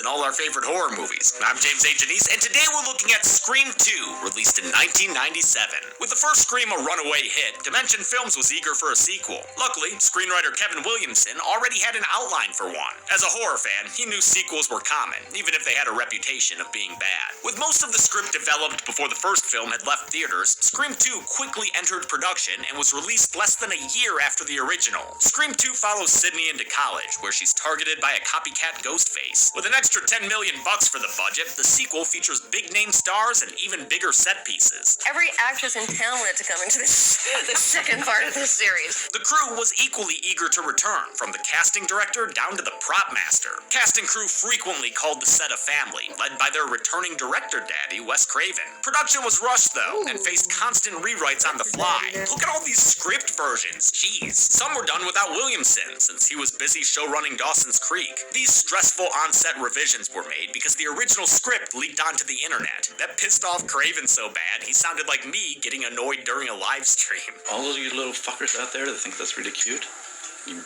and all our favorite horror movies. I'm James A. Janice, and today we're looking at Scream 2, released in 1997. With the first Scream a runaway hit, Dimension Films was eager for a sequel. Luckily, screenwriter Kevin Williamson already had an outline for one. As a horror fan, he knew sequels were common, even if they had a reputation of being bad. With most of the script developed before the first film had left theaters, Scream 2 quickly entered production and was released less than a year after the original. Scream 2 follows Sydney into college, where she's targeted by a copycat Ghostface. With an extra $10 million for the budget, the sequel features big-name stars and even bigger set pieces. Every actress in town wanted to come into the second part of this series. The crew was equally eager to return, from the casting director down to the prop master. Cast and crew frequently called the set a family, led by their returning director daddy, Wes Craven. Production was rushed, though, and faced constant rewrites on the fly. Look at all these script versions. Jeez. Some were done without Williamson, since he was busy showrunning Dawson's Creek. These stressful on-set revisions were made because the original script leaked onto the internet. That pissed off Craven so bad, he sounded like me getting annoyed during a live stream. All of you little fuckers out there that think that's really cute, you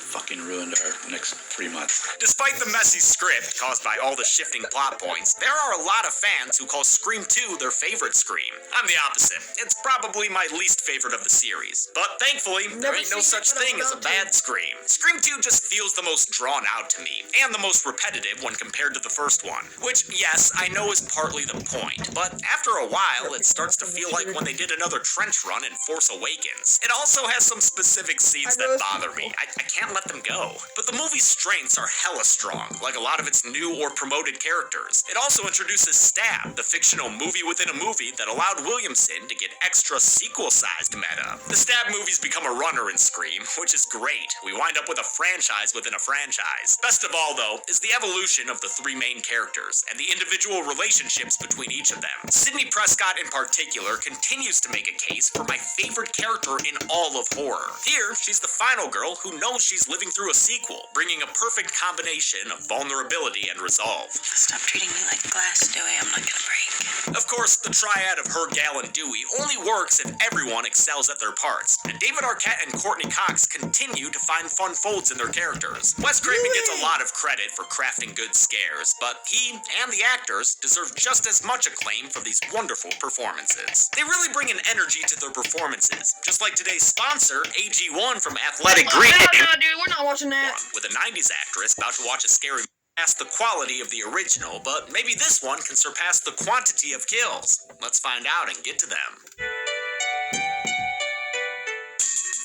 fucking ruined our next 3 months. Despite the messy script caused by all the shifting plot points, there are a lot of fans who call Scream 2 their favorite Scream. I'm the opposite. It's probably my least favorite of the series. But thankfully, there ain't no such thing as a bad Scream. Scream 2 just feels the most drawn out to me, and the most repetitive when compared to the first one. Which, yes, I know is partly the point, but after a while, it starts to feel like when they did another trench run in Force Awakens. It also has some specific scenes that bother me. I can't let them go. But the movie's strengths are hella strong, like a lot of its new or promoted characters. It also introduces Stab, the fictional movie within a movie that allowed Williamson to get extra sequel-sized meta. The Stab movies become a runner in Scream, which is great. We wind up with a franchise within a franchise. Best of all, though, is the evolution of the three main characters, and the individual relationships between each of them. Sidney Prescott, in particular, continues to make a case for my favorite character in all of horror. Here, she's the final girl who knows she's living through a sequel, bringing a perfect combination of vulnerability and resolve. Stop treating me like glass, Dewey. I'm not gonna break. Of course, the triad of her, Gal, and Dewey only works if everyone excels at their parts, and David Arquette and Courtney Cox continue to find fun folds in their characters. Wes Craven gets a lot of credit for crafting good scares, but he and the actors deserve just as much acclaim for these wonderful performances. They really bring an energy to their performances, just like today's sponsor, AG1 from Athletic Greens. No, dude, we're not watching that. With a 90s actress about to watch a scary past the quality of the original, but maybe this one can surpass the quantity of kills. Let's find out and get to them.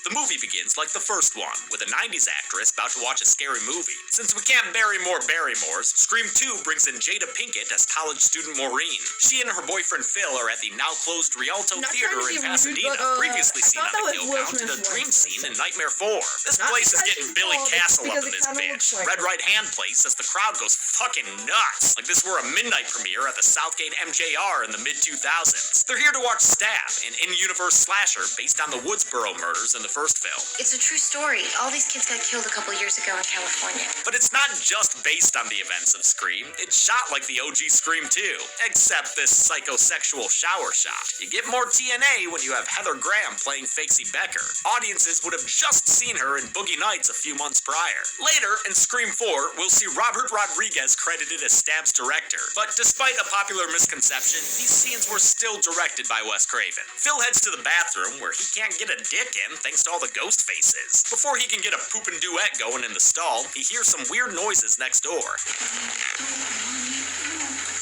The movie begins like the first one, with a 90s actress about to watch a scary movie. Since we can't bury more Barrymores, Scream 2 brings in Jada Pinkett as college student Maureen. She and her boyfriend Phil are at the now-closed Rialto Theater in Pasadena, previously seen on the kill count to the dream scene in Nightmare 4. This place is getting Billy Castle up in this bitch. Red Right Hand place as the crowd goes fucking nuts, like this were a midnight premiere at the Southgate MJR in the mid-2000s. They're here to watch Stab, an in-universe slasher based on the Woodsboro murders in the first film. It's a true story. All these kids got killed a couple years ago in California. But it's not just based on the events of Scream. It's shot like the OG Scream 2, except this psychosexual shower shot. You get more TNA when you have Heather Graham playing Fakesy Becker. Audiences would have just seen her in Boogie Nights a few months prior. Later, in Scream 4, we'll see Robert Rodriguez credited as Stab's director. But despite a popular misconception, these scenes were still directed by Wes Craven. Phil heads to the bathroom, where he can't get a dick in thanks to all the ghost faces. Before he can get a poopin' duet going in the stall, he hears some weird noises next door.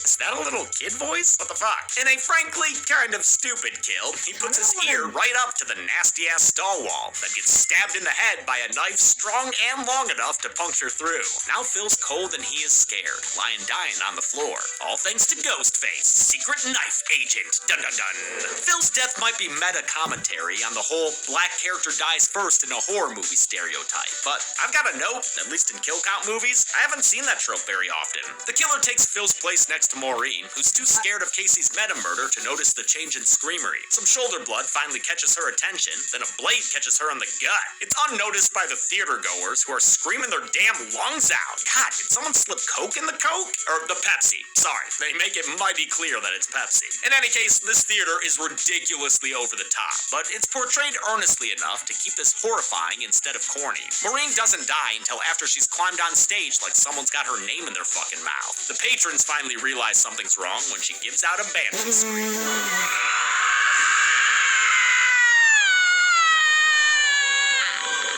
Is that a little kid voice? What the fuck? In a frankly kind of stupid kill, he puts his ear right up to the nasty-ass stall wall, then gets stabbed in the head by a knife strong and long enough to puncture through. Now Phil's cold and he is scared, lying dying on the floor. All thanks to Ghostface, secret knife agent. Dun dun dun. Phil's death might be meta commentary on the whole black character dies first in a horror movie stereotype, but I've got to note, at least in kill count movies, I haven't seen that trope very often. The killer takes Phil's place next to Maureen, Maureen, who's too scared of Casey's meta murder to notice the change in screamery. Some shoulder blood finally catches her attention, then a blade catches her in the gut. It's unnoticed by the theater goers who are screaming their damn lungs out. God, did someone slip Coke in the Coke? Or the Pepsi. Sorry, they make it mighty clear that it's Pepsi. In any case, this theater is ridiculously over the top, but it's portrayed earnestly enough to keep this horrifying instead of corny. Maureen doesn't die until after she's climbed on stage like someone's got her name in their fucking mouth. The patrons finally realize something's wrong when she gives out a banshee scream.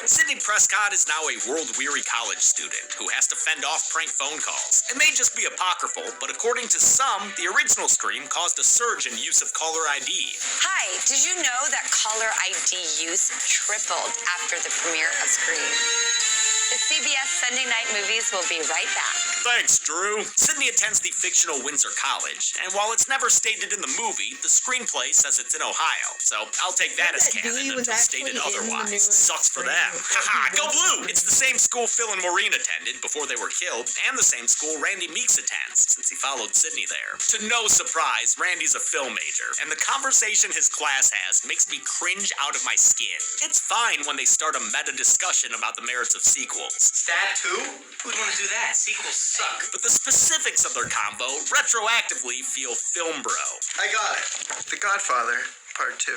Sidney Prescott is now a world-weary college student who has to fend off prank phone calls. It may just be apocryphal, but according to some, the original Scream caused a surge in use of caller ID. Hi, did you know that caller ID use tripled after the premiere of Scream? The CBS Sunday night movies will be right back. Thanks, Drew. Sydney attends the fictional Windsor College, and while it's never stated in the movie, the screenplay says it's in Ohio. So I'll take that as canon until stated otherwise. Sucks for them. Haha, go blue! It's the same school Phil and Maureen attended before they were killed, and the same school Randy Meeks attends, since he followed Sydney there. To no surprise, Randy's a film major, and the conversation his class has makes me cringe out of my skin. It's fine when they start a meta discussion about the merits of sequels. That too? Who'd want to do that? Sequels suck. But the specifics of their combo retroactively feel film bro. I got it. The Godfather, Part 2.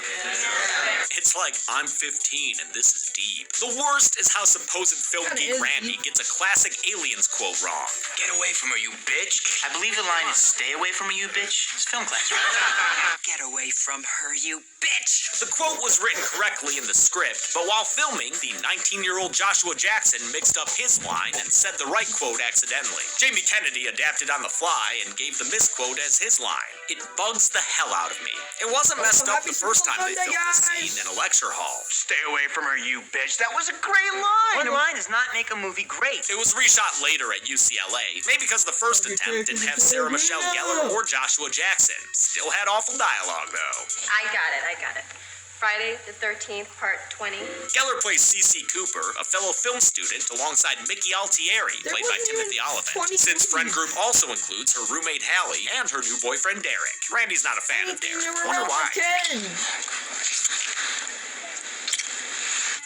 It's like, I'm 15 and this is deep. The worst is how supposed film geek Randy gets a classic Aliens quote wrong. Get away from her, you bitch. I believe the line is stay away from her, you bitch. It's film class, right? Get away from her, you bitch. The quote was written correctly in the script, but while filming, the 19-year-old Joshua Jackson mixed up his line and said the right quote accidentally. Jamie Kennedy adapted on the fly and gave the misquote as his line. It bugs the hell out of me. It wasn't messed up the first time they filmed the scene in a lecture hall. Stay away from her, you bitch. That was a great line. One line does not make a movie great. It was reshot later at UCLA, maybe because the first attempt didn't have Sarah Michelle Gellar or Joshua Jackson. Still had awful dialogue, though. I got it. Friday the 13th, part 20. Gellar plays C.C. Cooper, a fellow film student, alongside Mickey Altieri, played by Timothy Olyphant. Sid's friend group also includes her roommate Hallie and her new boyfriend Derek. Randy's not a fan of Derek. Wonder why.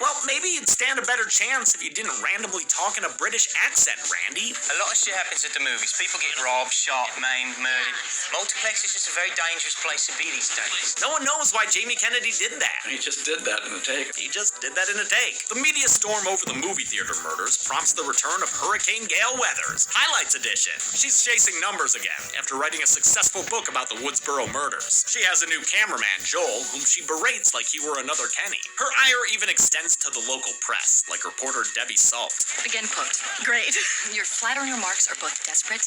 Well, maybe you'd stand a better chance if you didn't randomly talk in a British accent, Randy. A lot of shit happens at the movies. People get robbed, shot, maimed, murdered. Multiplex is just a very dangerous place to be these days. No one knows why Jamie Kennedy did that. He just did that in the take. The media storm over the movie theater murders prompts the return of Hurricane Gale Weathers, Highlights Edition. She's chasing numbers again after writing a successful book about the Woodsboro murders. She has a new cameraman, Joel, whom she berates like he were another Kenny. Her ire even extends to the local press, like reporter Debbie Salt. Begin quote. Great. Your flattering remarks are both desperate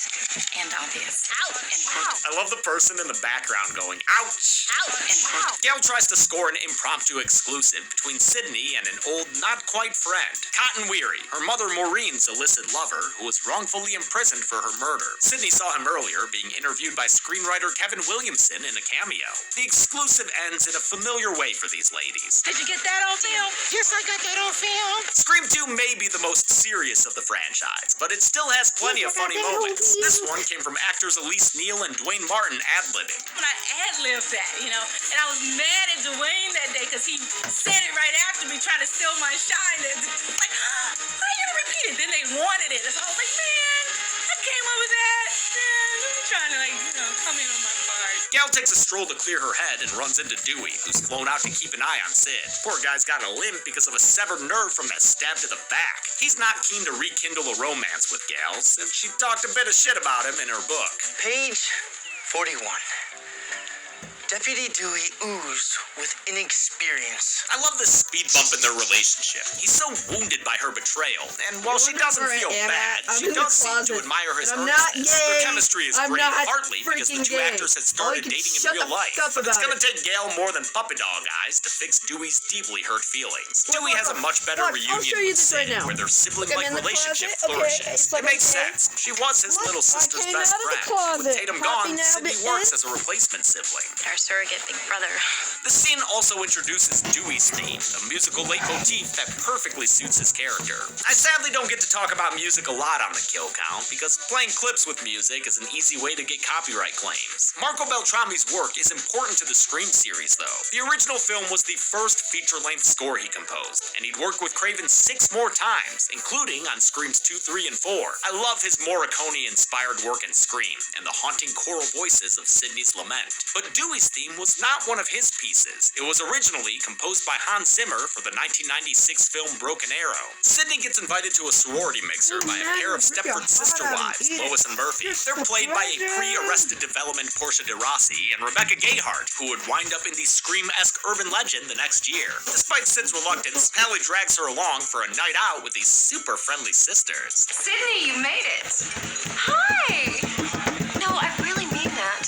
and obvious. Ouch! End quote. I love the person in the background going, ouch! End quote. Gail tries to score an impromptu exclusive between Sydney and an old, not-quite friend, Cotton Weary, her mother Maureen's illicit lover, who was wrongfully imprisoned for her murder. Sydney saw him earlier being interviewed by screenwriter Kevin Williamson in a cameo. The exclusive ends in a familiar way for these ladies. Did you get that on film? Yes, I got that on film. Scream 2 may be the most serious of the franchise, but it still has plenty of funny moments. This one came from actors Elise Neal and Dwayne Martin ad-libbing. When I ad-libbed that, and I was mad at Dwayne that day because he said it right after me, trying to steal my shine. And like, why you repeat it? Then they wanted it. So I was like, man, I came up with that. Man, I'm trying to come in on my part. Gal takes a stroll to clear her head and runs into Dewey, who's flown out to keep an eye on Sid. Poor guy's got a limp because of a severed nerve from that stab to the back. He's not keen to rekindle a romance with Gal, since she talked a bit of shit about him in her book. Page 41. Deputy Dewey oozed with inexperience. I love this speed bump in their relationship. He's so wounded by her betrayal, and while she doesn't feel bad, she does seem to admire his earnestness. Their chemistry is great, partly because the two actors had started dating in real life. But it's gonna take Gail more than puppy dog eyes to fix Dewey's deeply hurt feelings. Dewey has a much better reunion with Sid, where their sibling-like relationship flourishes. It makes sense. She was his little sister's best friend. With Tatum gone, Sydney works as a replacement sibling. Nurse, surrogate big brother. The scene also introduces Dewey's theme, a musical leitmotif that perfectly suits his character. I sadly don't get to talk about music a lot on the Kill Count, because playing clips with music is an easy way to get copyright claims. Marco Beltrami's work is important to the Scream series, though. The original film was the first feature-length score he composed, and he'd worked with Craven 6 more times, including on Screams 2, 3, and 4. I love his Morricone-inspired work in Scream, and the haunting choral voices of Sidney's lament. But Dewey's theme was not one of his pieces. It was originally composed by Hans Zimmer for the 1996 film Broken Arrow. Sidney gets invited to a sorority mixer by a pair of Stepford sister wives, Lois and Murphy. They're played by a pre-Arrested Development Portia de Rossi and Rebecca Gayheart, who would wind up in the Scream-esque urban legend the next year. Despite Sid's reluctance, Hallie drags her along for a night out with these super friendly sisters. Sydney, you made it. Hi. No, I really mean that.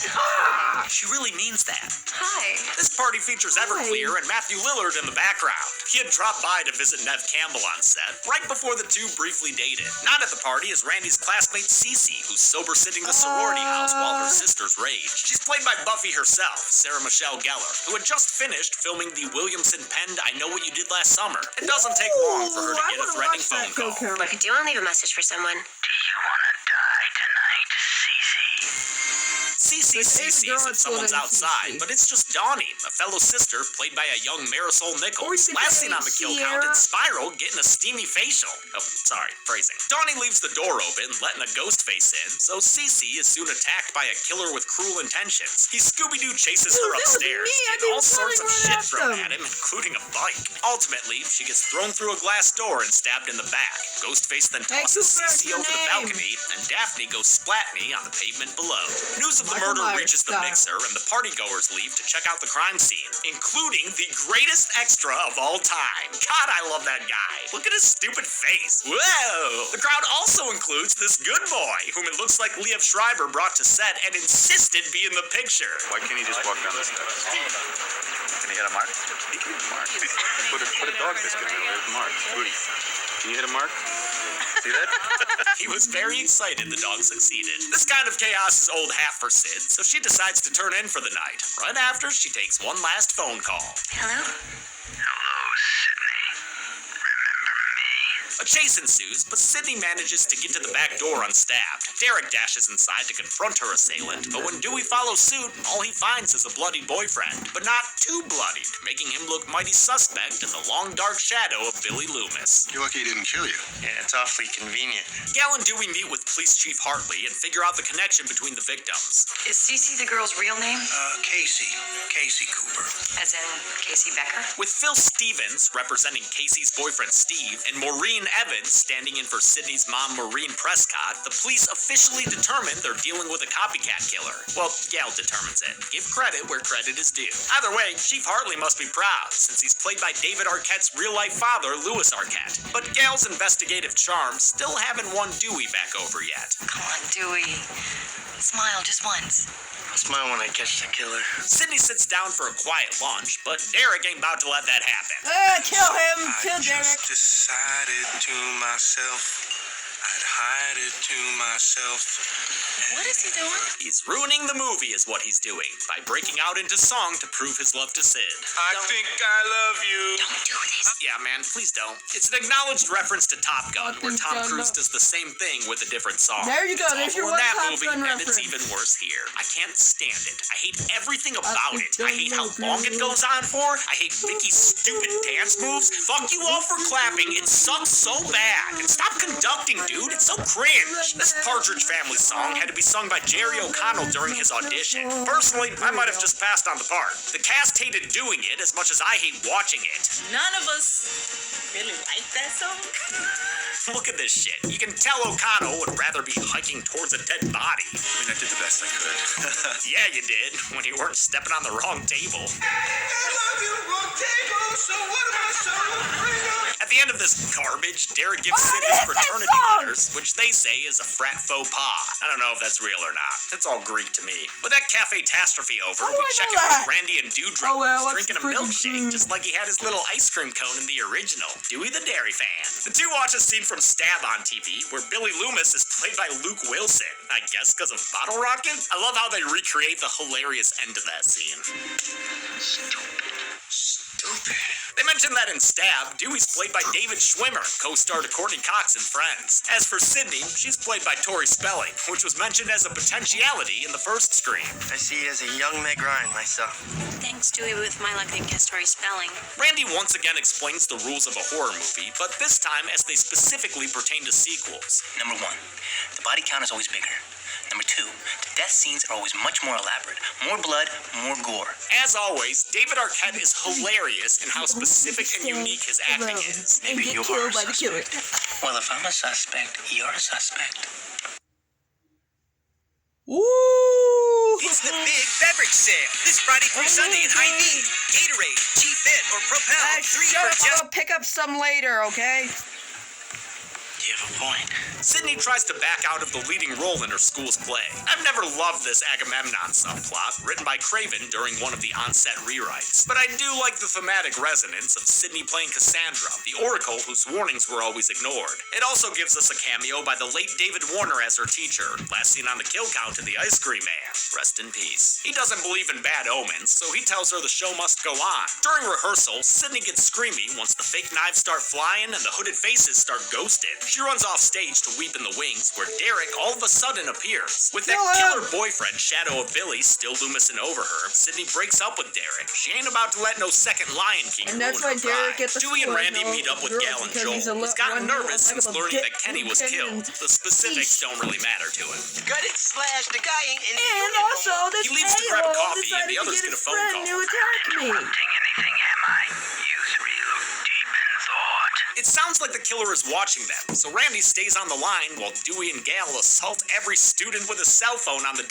She really means that. Hi. This party features Everclear and Matthew Lillard in the background. He had dropped by to visit Nev Campbell on set, right before the two briefly dated. Not at the party is Randy's classmate Cece, who's sober-sitting the sorority house while her sisters rage. She's played by Buffy herself, Sarah Michelle Gellar, who had just finished filming the Williamson-penned I Know What You Did Last Summer. It doesn't take long for her to get a threatening phone call. Look, do you want to leave a message for someone? Cece said someone's outside, but it's just Donnie, a fellow sister played by a young Marisol Nichols. Last seen on the Kill Count in Spiral getting a steamy facial. Oh, sorry, phrasing. Donnie leaves the door open, letting a ghost face in, so Cece is soon attacked by a killer with cruel intentions. He Scooby-Doo chases her upstairs, getting all sorts of shit thrown at him, including a bike. Ultimately, she gets thrown through a glass door and stabbed in the back. Ghostface then tosses Cece over the balcony, and Daphne goes splat-me on the pavement below. News of the murder reaches the mixer, and the partygoers leave to check out the crime scene, including the greatest extra of all time. God, I love that guy. Look at his stupid face. Whoa! The crowd also includes this good boy, whom it looks like Liev Schreiber brought to set and insisted be in the picture. Why can't he just walk down the steps? Can he hit a mark? He can hit a mark. Put a dog biscuit in there with Mark. Booty. Can you hit a mark? See that? He was very excited the dog succeeded. This kind of chaos is old hat for Sid, so she decides to turn in for the night. Right after, she takes one last phone call. Hello? A chase ensues, but Sydney manages to get to the back door unstabbed. Derek dashes inside to confront her assailant, but when Dewey follows suit, all he finds is a bloody boyfriend. But not too bloodied, making him look mighty suspect in the long dark shadow of Billy Loomis. You're lucky he didn't kill you. Yeah, it's awfully convenient. Gal and Dewey meet with Police Chief Hartley and figure out the connection between the victims. Is Cece the girl's real name? Casey Cooper. As in Casey Becker? With Phil Stevens representing Casey's boyfriend Steve and Maureen Evans standing in for Sydney's mom Maureen Prescott, the police officially determine they're dealing with a copycat killer. Well, Gal determines it. Give credit where credit is due. Either way, Chief Hartley must be proud, since he's played by David Arquette's real-life father, Louis Arquette. But Gal's investigative charm still haven't won Dewey back over yet. Come on, Dewey. Smile just once. I'll smile when I catch the killer. Sydney sits down for a quiet lunch, but Derek ain't about to let that happen. Kill him! Kill Derek! I just decided to myself, I'd hide it to myself. What is he doing? He's ruining the movie is what he's doing, by breaking out into song to prove his love to Sid. I think I love you. Don't do this. Yeah, man, please don't. It's an acknowledged reference to Top Gun, where Tom Cruise does the same thing with a different song. There you go, It's there's your awful in one that Top movie, Gun and it's reference. even worse here. I can't stand it. I hate everything about it. I hate how don't long it goes on for. I hate Vicky's stupid dance moves. Fuck you all for clapping. It sucks so bad. And stop conducting, dude. It's so cringe. This Partridge Family song had to be sung by Jerry O'Connell during his audition. Personally, I might have just passed on the part. The cast hated doing it as much as I hate watching it. None of us really like that song. Look at this shit. You can tell O'Connell would rather be hiking towards a dead body. I mean, I did the best I could. Yeah, you did, when you weren't stepping on the wrong table. At the end of this garbage, Derek gives Sid his fraternity letters, which they say is a frat faux pas. I don't know if that's real or not. It's all Greek to me. With that cafe-tastrophe over, we check in with Randy and Dewdrop, who's drinking a milkshake, just like he had his little ice cream cone in the original. Dewey the Dairy Fan. The two watch a scene from Stab on TV, where Billy Loomis is played by Luke Wilson. I guess because of Bottle Rocket? I love how how they recreate the hilarious end to that scene. Stupid. They mentioned that in Stab, Dewey's played by David Schwimmer, co-star to Courtney Cox in Friends. As for Sydney, she's played by Tori Spelling, which was mentioned as a potentiality in the first Scream. I see you as a young Meg Ryan myself. Thanks, Dewey. With my luck, I guess Tori Spelling. Randy once again explains the rules of a horror movie, but this time as they specifically pertain to sequels. Number 1, the body count is always bigger. Number 2, the death scenes are always much more elaborate. More blood, more gore. As always, David Arquette is hilarious in how specific and unique his acting is. And get killed by the killer. Well, if I'm a suspect, you're a suspect. Woo! It's the big beverage sale. This Friday through Sunday in Hy-Vee. Gatorade, G-Fit, or Propel. 3 Shut for up, just... I'll pick up some later, okay? You have a point. Sydney tries to back out of the leading role in her school's play. I've never loved this Agamemnon subplot, written by Craven during one of the on-set rewrites. But I do like the thematic resonance of Sydney playing Cassandra, the oracle whose warnings were always ignored. It also gives us a cameo by the late David Warner as her teacher, last seen on the kill count in The Ice Cream Man. Rest in peace. He doesn't believe in bad omens, so he tells her the show must go on. During rehearsal, Sydney gets screamy once the fake knives start flying and the hooded faces start ghosted. She runs off stage to weep in the wings, where Derek all of a sudden appears. With that killer boyfriend, Shadow of Billy, still looming over her, Sydney breaks up with Derek. She ain't about to let no second Lion King And that's ruin why her Derek pride. gets the Dewey and score, Randy no meet up with girl, Gal and because he's a Joel. He's gotten one nervous little since son of a learning that bitch Kenny was killed. The specifics don't really matter to him. Gut it, slash, the guy ain't in the And union no also, more. this He leaves to grab a-hole coffee, and decided the to others get get a his phone friend call. to attack me. Anything, am I? You 3 look deep in thought. It sounds like the killer is watching them, so Randy stays on the line while Dewey and Gal assault every student with a cell phone on the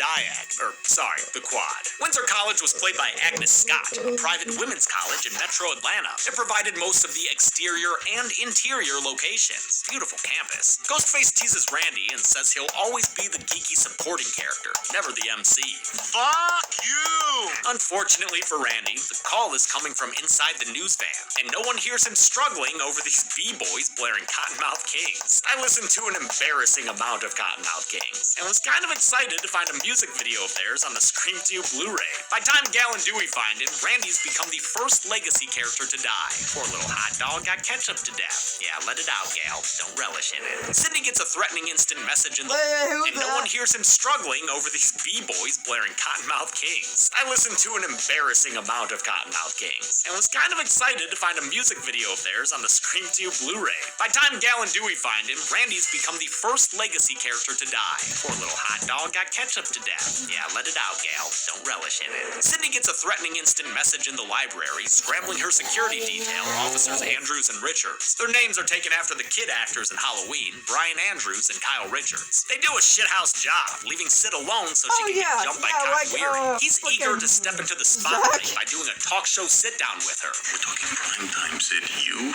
the quad. Windsor College was played by Agnes Scott, a private women's college in Metro Atlanta. It provided most of the exterior and interior locations. Beautiful campus. Ghostface teases Randy and says he'll always be the geeky supporting character, never the MC. Fuck you! Unfortunately for Randy, the call is coming from inside the news van, and no one hears him struggling over these b-boys blaring Cottonmouth Kings. I listened to an embarrassing amount of Cottonmouth Kings, and was kind of excited to find a music video of theirs on the Scream 2 Blu-ray. By the time Gal and Dewey find him, Randy's become the first legacy character to die. Poor little hot dog got ketchup to death. Yeah, let it out, Gal. Don't relish in it. Sydney gets a threatening instant message in the... and no one hears him struggling over these b-boys blaring Cottonmouth Kings. I listened to an embarrassing amount of Cottonmouth Kings, and was kind of excited to find a music video of theirs on the Scream 2 Blu-ray. By the time Gal and Dewey find him, Randy's become the first legacy character to die. Poor little hot dog got ketchup to death. Yeah, let it out, Gal. Don't relish in it. Sydney gets a threatening instant message in the library, scrambling her security detail, Officers Andrews and Richards. Their names are taken after the kid actors in Halloween, Brian Andrews and Kyle Richards. They do a shithouse job, leaving Sid alone so she can get jumped by Cotton Weary. He's eager to step into the spotlight by doing a talk show sit-down with her. We're talking prime time, Sid. You,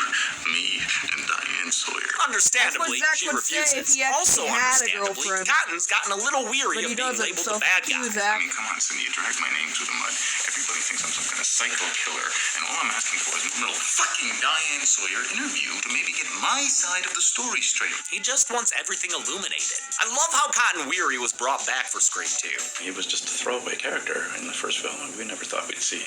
me, and Diane Sawyer. Understandably, Zach she would say if refuses. he actually Also had a understandably, girlfriend. Cotton's gotten a little weary But of he being doesn't, labeled so the bad fuck guy. you, I Zach. mean, come on, Cindy, you drag my name through the mud. Everybody thinks I'm some kind of psycho killer, and all I'm asking for is a little fucking Diane Sawyer interview to maybe get my side of the story straight. He just wants everything illuminated. I love how Cotton Weary was brought back for Scream 2. He was just a throwaway character in the first film, and we never thought we'd see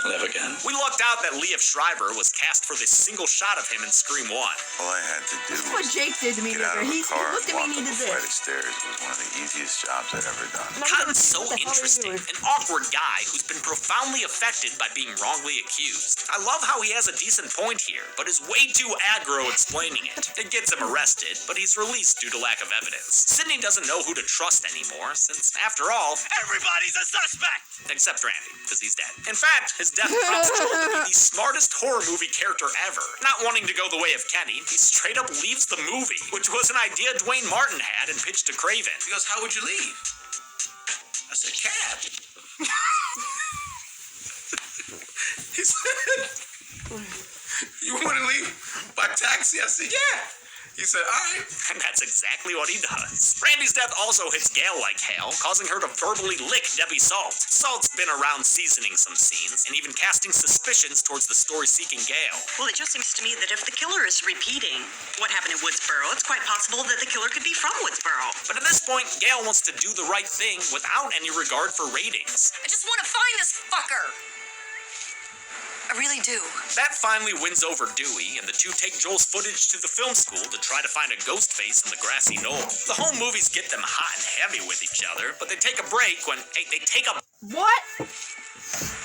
live again. We lucked out that Liev Schreiber was cast for this single shot of him in Scream 1. All I had to do That's what was Jake did to me. get out of He the car looked and at walk me and up he a did flight this. of stairs. It was one of the easiest jobs I'd ever done. Cotton's so What the hell are you interesting, doing? an awkward guy who's been profoundly affected by being wrongly accused. I love how he has a decent point here, but is way too aggro explaining it. It gets him arrested, but he's released due to lack of evidence. Sydney doesn't know who to trust anymore, since, after all, Everybody's a suspect! except Randy, because he's dead. In fact, his death prompts Joel to be the smartest horror movie character ever. Not wanting to go the way of Kenny, he straight up leaves the movie, which was an idea Dwayne Martin had and pitched to Craven. He goes, how would you leave? I said, cab. He said, you want to leave by taxi? I said, yeah. He said, all right. And that's exactly what he does. Randy's death also hits Gail like hell, causing her to verbally lick Debbie Salt. Salt's been around seasoning some scenes, and even casting suspicions towards the story-seeking Gail. Well, it just seems to me that if the killer is repeating what happened in Woodsboro, it's quite possible that the killer could be from Woodsboro. But at this point, Gail wants to do the right thing without any regard for ratings. I just want to find this fucker. I really do. That finally wins over Dewey, and the two take Joel's footage to the film school to try to find a ghost face in the grassy knoll. The home movies get them hot and heavy with each other, but they take a break when they take a... What?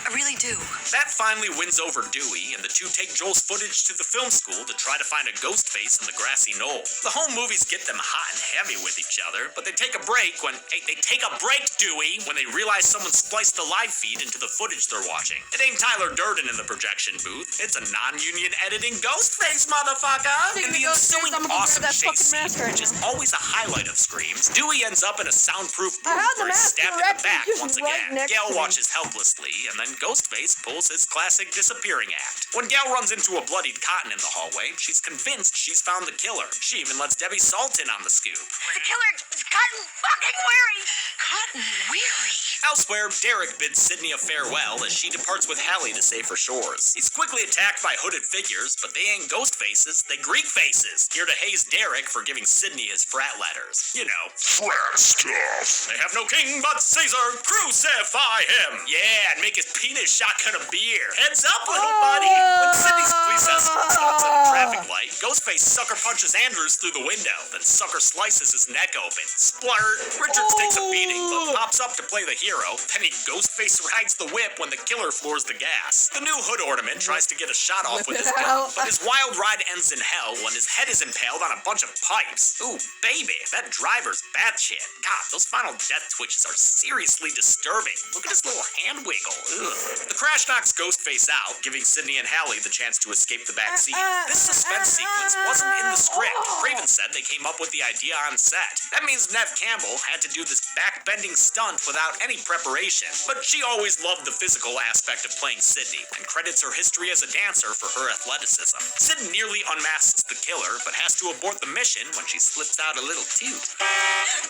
I really do. That finally wins over Dewey, and the two take Joel's footage to the film school to try to find a ghost face in the grassy knoll. The home movies get them hot and heavy with each other, but they take a break when they take a break, Dewey, when they realize someone spliced the live feed into the footage they're watching. It ain't Tyler Durden in the projection booth. It's a non-union editing ghost face, motherfucker! In the ensuing awesome chase scene, which is always a highlight of Screams, Dewey ends up in a soundproof booth where he's stabbed in the back once again. Gail watches helplessly, and then Ghostface pulls his classic disappearing act. When Gail runs into a bloodied Cotton in the hallway, she's convinced she's found the killer. She even lets Debbie Salt in on the scoop. The killer is Cotton fucking Weary. Cotton Weary. Elsewhere, Derek bids Sydney a farewell as she departs with Hallie to safer shores. He's quickly attacked by hooded figures, but they ain't ghost faces, they Greek faces, here to haze Derek for giving Sydney his frat letters. You know, frat stuff. They have no king but Caesar, crucify him! Yeah, and make his penis shotgun a beer. Heads up, little buddy! When Sydney's police escort stops at a traffic light, Ghostface sucker punches Andrews through the window, then sucker slices his neck open. Splurt! Richards takes a beating, but pops up to play the hero. Then he Ghostface rides the whip when the killer floors the gas. The new hood ornament tries to get a shot off with his gun, but his wild ride ends in hell when his head is impaled on a bunch of pipes. Ooh, baby, that driver's batshit. God, those final death twitches are seriously disturbing. Look at his little hand wiggle. Ugh. The crash knocks Ghostface out, giving Sydney and Hallie the chance to escape the back seat. This suspense sequence wasn't in the script. Craven said they came up with the idea on set. That means Nev Campbell had to do this back-bending stunt without any preparation. But she always loved the physical aspect of playing Sydney, and credits her history as a dancer for her athleticism. Sid nearly unmasks the killer, but has to abort the mission when she slips out a little toot.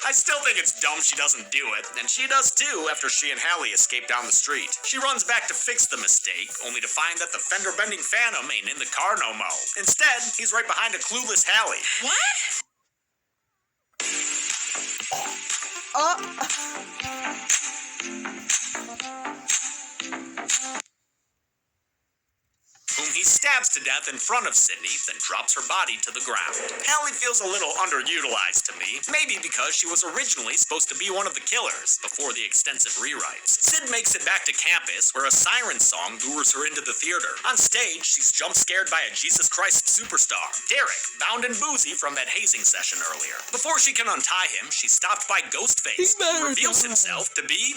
I still think it's dumb she doesn't do it, and she does too after she and Hallie escape down the street. She runs back to fix the mistake, only to find that the fender-bending Phantom ain't in the car no mo. Instead, he's right behind a clueless Hallie. What? Whom he stabs to death in front of Sydney, then drops her body to the ground. Hallie feels a little underutilized to me, maybe because she was originally supposed to be one of the killers, before the extensive rewrites. Sid makes it back to campus, where a siren song lures her into the theater. On stage, she's jump-scared by a Jesus Christ superstar, Derek, bound and boozy from that hazing session earlier. Before she can untie him, she's stopped by Ghostface, who reveals himself to be...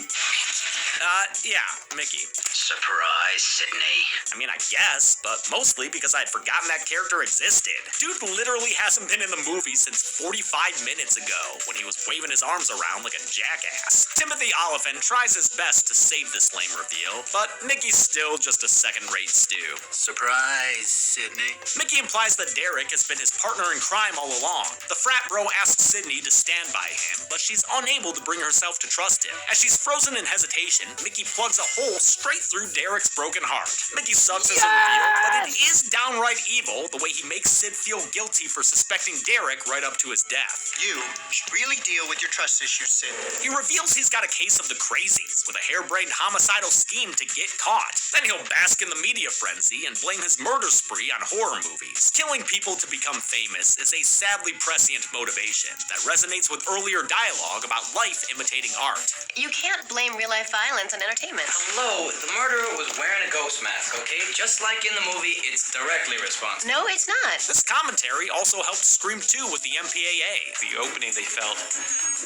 yeah, Mickey. Surprise, Sydney. I mean, I guess, but mostly because I'd forgotten that character existed. Dude literally hasn't been in the movie since 45 minutes ago, when he was waving his arms around like a jackass. Timothy Oliphant tries his best to save this lame reveal, but Mickey's still just a second-rate stew. Surprise, Sydney. Mickey implies that Derek has been his partner in crime all along. The frat bro asks Sydney to stand by him, but she's unable to bring herself to trust him. As she's frozen in hesitation, Mickey plugs a hole straight through Derek's broken heart. Mickey sucks as a reveal, but it is downright evil the way he makes Sid feel guilty for suspecting Derek right up to his death. You should really deal with your trust issues, Sid. He reveals he's got a case of the crazies, with a harebrained homicidal scheme to get caught. Then he'll bask in the media frenzy and blame his murder spree on horror movies. Killing people to become famous is a sadly prescient motivation that resonates with earlier dialogue about life imitating art. You can't blame real-life violence on entertainment. Hello, the murderer was wearing a ghost mask, okay? Just like in the movie, it's directly responsible. No, it's not. This commentary also helped Scream 2 with the MPAA. The opening, they felt,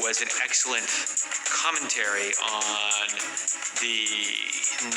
was an excellent commentary on the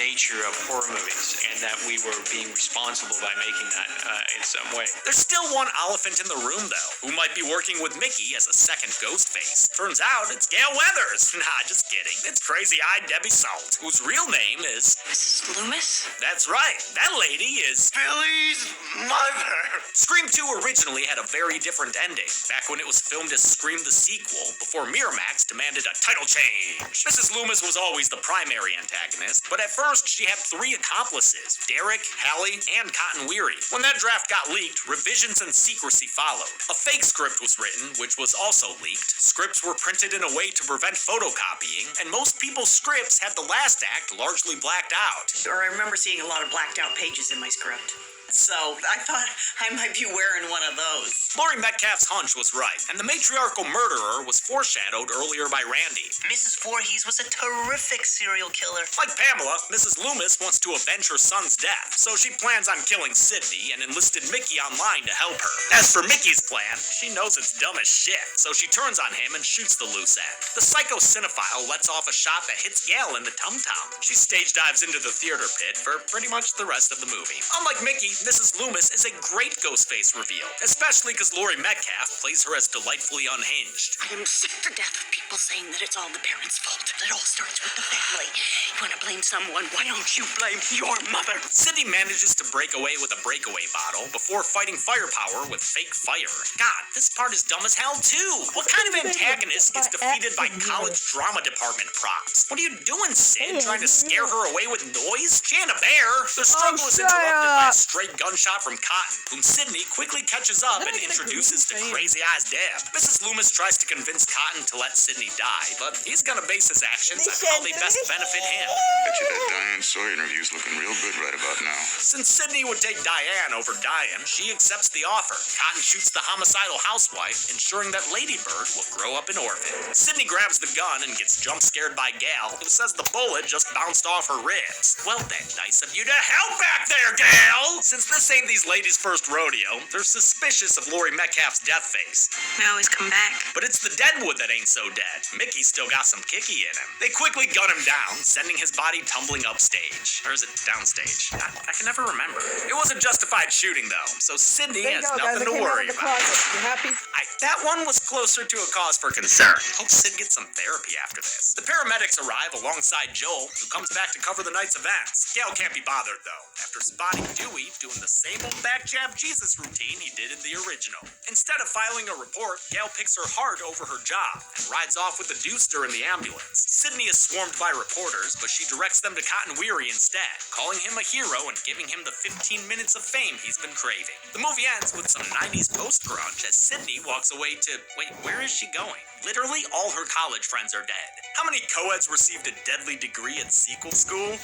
nature of horror movies, and that we were being responsible by making that in some way. There's still one elephant in the room, though, who might be working with Mickey as a second ghost face. Turns out it's Gail Weathers. Nah, just kidding. It's crazy-eyed Debbie Salt, whose real name is Mrs. Loomis? That's right, that lady is Billy's mother. Scream 2 originally had a very different ending, back when it was filmed as Scream the sequel, before Miramax demanded a title change. Mrs. Loomis was always the primary antagonist, but at first she had 3 accomplices, Derek, Hallie, and Cotton Weary. When that draft got leaked, revisions and secrecy followed. A fake script was written, which was also leaked. Scripts were printed in a way to prevent photocopying, and most people's scripts had the last act largely blacked out. Or I remember seeing a lot of blacked out pages in my script. So I thought I might be wearing one of those. Laurie Metcalf's hunch was right, and the matriarchal murderer was foreshadowed earlier by Randy. Mrs. Voorhees was a terrific serial killer. Like Pamela, Mrs. Loomis wants to avenge her son's death, so she plans on killing Sidney and enlisted Mickey online to help her. As for Mickey's plan, she knows it's dumb as shit, so she turns on him and shoots the loose end. The psycho cinephile lets off a shot that hits Gail in the tum-tum. She stage dives into the theater pit for pretty much the rest of the movie. Unlike Mickey, Mrs. Loomis is a great Ghostface reveal, especially because Laurie Metcalf plays her as delightfully unhinged. I am sick to death of people saying that it's all the parents' fault. It all starts with the family. You want to blame someone, why don't you blame your mother? Sidney manages to break away with a breakaway bottle before fighting firepower with fake fire. God, this part is dumb as hell too. What kind of antagonist gets defeated by college drama department props? What are you doing, Sid? Trying to scare her away with noise? She ain't a bear. Their struggle is interrupted by a stray gunshot from Cotton, whom Sidney quickly catches up and introduces to Crazy Eyes Deb. Mrs. Loomis tries to convince Cotton to let Sidney die, but he's gonna base his actions on how they best benefit him. Bet you that Diane Sawyer interview's looking real good right about now. Since Sidney would take Diane over Diane, she accepts the offer. Cotton shoots the homicidal housewife, ensuring that Lady Bird will grow up an orphan. Sidney grabs the gun and gets jump scared by Gal, who says the bullet just bounced off her ribs. Well then, nice of you to help back there, Gal! Since this ain't these ladies' first rodeo, they're suspicious of Laurie Metcalf's death face. I always come back. But it's the Deadwood that ain't so dead. Mickey's still got some kicky in him. They quickly gun him down, sending his body tumbling upstage. Or is it downstage? I can never remember. It was a justified shooting, though, so Sidney has nothing to worry about. You happy? That one was closer to a cause for concern. Hope Sid gets some therapy after this. The paramedics arrive alongside Joel, who comes back to cover the night's events. Gail can't be bothered, though, after spotting Dewey doing the same old back jab Jesus routine he did in the original. Instead of filing a report, Gail picks her heart over her job and rides off with the Deuster in the ambulance. Sydney is swarmed by reporters, but she directs them to Cotton Weary instead, calling him a hero and giving him the 15 minutes of fame he's been craving. The movie ends with some 90s post-grunge as Sydney walks away to... Wait, where is she going? Literally all her college friends are dead. How many co-eds received a deadly degree at sequel school?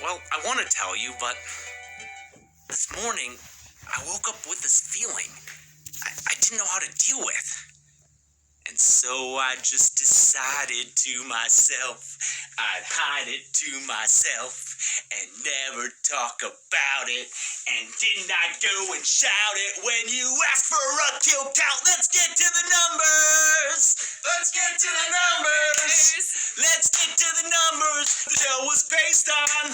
Well, I want to tell you, but this morning, I woke up with this feeling I didn't know how to deal with. And so I just decided to myself, I'd hide it to myself and never talk about it. And didn't I go and shout it when you asked for a kill count? Let's get to the numbers. Let's get to the numbers. Let's get to the numbers the show was based on.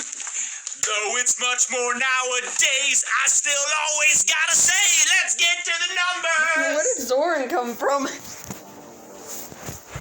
Though it's much more nowadays, I still always gotta say, let's get to the numbers. Where did Zoran come from?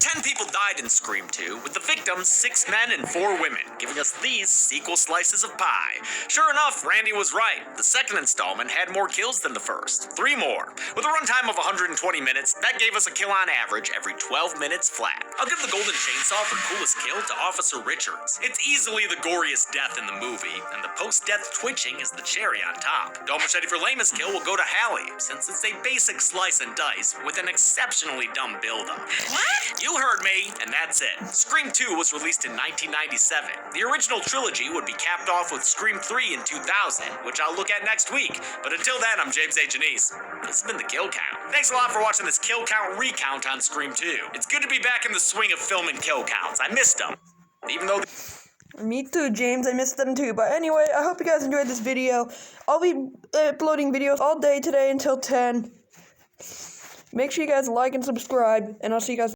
10 people died in Scream 2, with the victims 6 men and 4 women, giving us these sequel slices of pie. Sure enough, Randy was right. The second installment had more kills than the first. 3 more. With a runtime of 120 minutes, that gave us a kill on average every 12 minutes flat. I'll give the Golden Chainsaw for coolest kill to Officer Richards. It's easily the goriest death in the movie, and the post-death twitching is the cherry on top. Dome Machete for lamest kill will go to Hallie, since it's a basic slice and dice with an exceptionally dumb build-up. What? You heard me, and that's it. Scream 2 was released in 1997. The original trilogy would be capped off with Scream 3 in 2000, which I'll look at next week. But until then, I'm James A. Janice. This has been The Kill Count. Thanks a lot for watching this Kill Count recount on Scream 2. It's good to be back in the swing of filming kill counts. I missed them. Even though... Me too, James. I missed them too. But anyway, I hope you guys enjoyed this video. I'll be uploading videos all day today until 10. Make sure you guys like and subscribe, and I'll see you guys